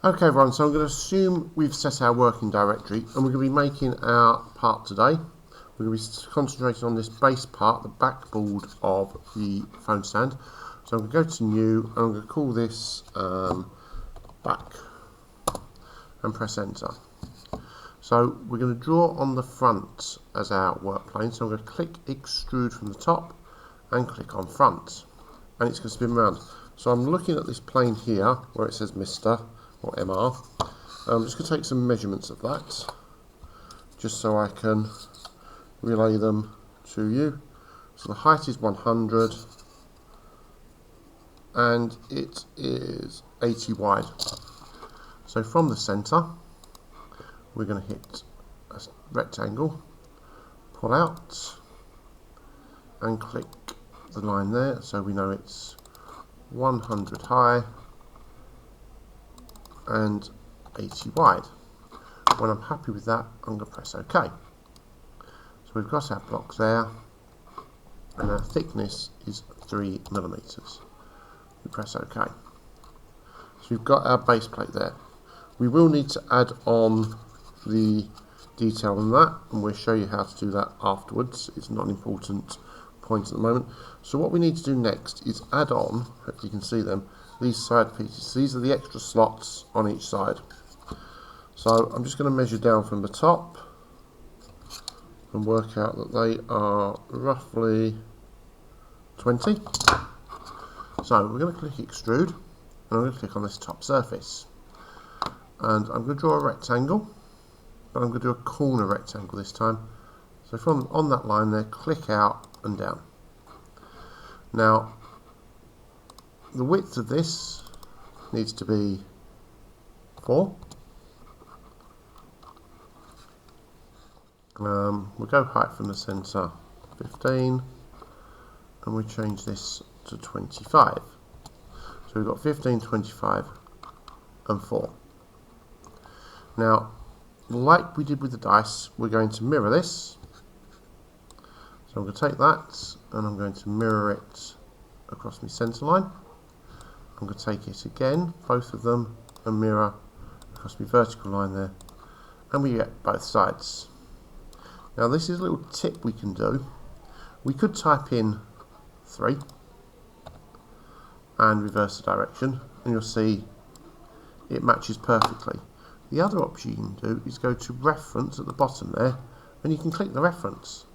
Okay everyone, so I'm going to assume we've set our working directory and we're going to be making our part today. We're going to be concentrating on this base part, the backboard of the phone stand. So I'm going to go to new and I'm going to call this back and press enter. So we're going to draw on the front as our work plane. So I'm going to click extrude from the top and click on front and it's going to spin around. So I'm looking at this plane here where it says Mr. or MR. I'm just going to take some measurements of that just so I can relay them to you. So the height is 100 and it is 80 wide. So from the center we're going to hit a rectangle, pull out and click the line there so we know it's 100 high and 80 wide. When I'm happy with that, I'm going to press OK. So we've got our block there and our thickness is 3 millimeters. We press OK. So we've got our base plate there. We will need to add on the detail on that and we'll show you how to do that afterwards. It's not an important point at the moment. So what we need to do next is add on, hopefully you can see them, these side pieces. These are the extra slots on each side. So I'm just going to measure down from the top and work out that they are roughly 20. So we're going to click extrude and I'm going to click on this top surface and I'm going to draw a rectangle, but I'm going to do a corner rectangle this time. So from on that line there, click out and down. Now the width of this needs to be 4. We'll go height from the centre 15 and we change this to 25. So we've got 15, 25 and 4. Now like we did with the dice, we're going to mirror this. So I'm going to take that and I'm going to mirror it across my centre line. I'm going to take it again, both of them, and mirror across my vertical line there, and we get both sides. Now this is a little tip we can do. We could type in 3 and reverse the direction, and you'll see it matches perfectly. The other option you can do is go to reference at the bottom there, and you can click the reference,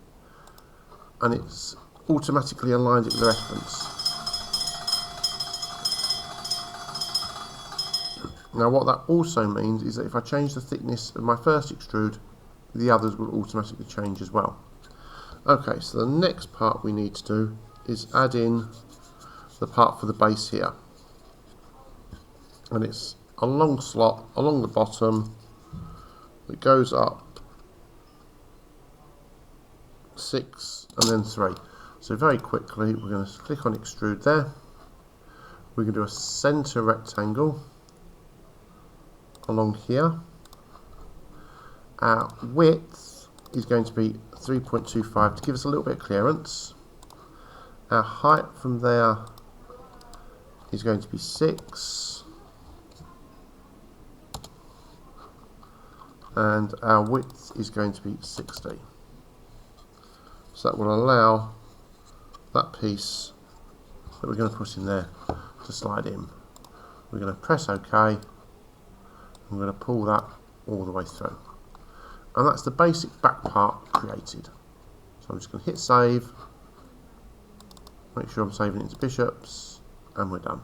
and it's automatically aligned it with the reference. Now what that also means is that if I change the thickness of my first extrude, the others will automatically change as well. Okay, so the next part we need to do is add in the part for the base here. And it's a long slot along the bottom that goes up 6 and then 3. So very quickly we're going to click on extrude there. We're going to do a center rectangle along here. Our width is going to be 3.25 to give us a little bit of clearance. Our height from there is going to be 6 and our width is going to be 60. So that will allow that piece that we're going to put in there to slide in. We're going to press OK. I'm going to pull that all the way through. And that's the basic back part created. So I'm just going to hit save, make sure I'm saving it into bishops, and we're done.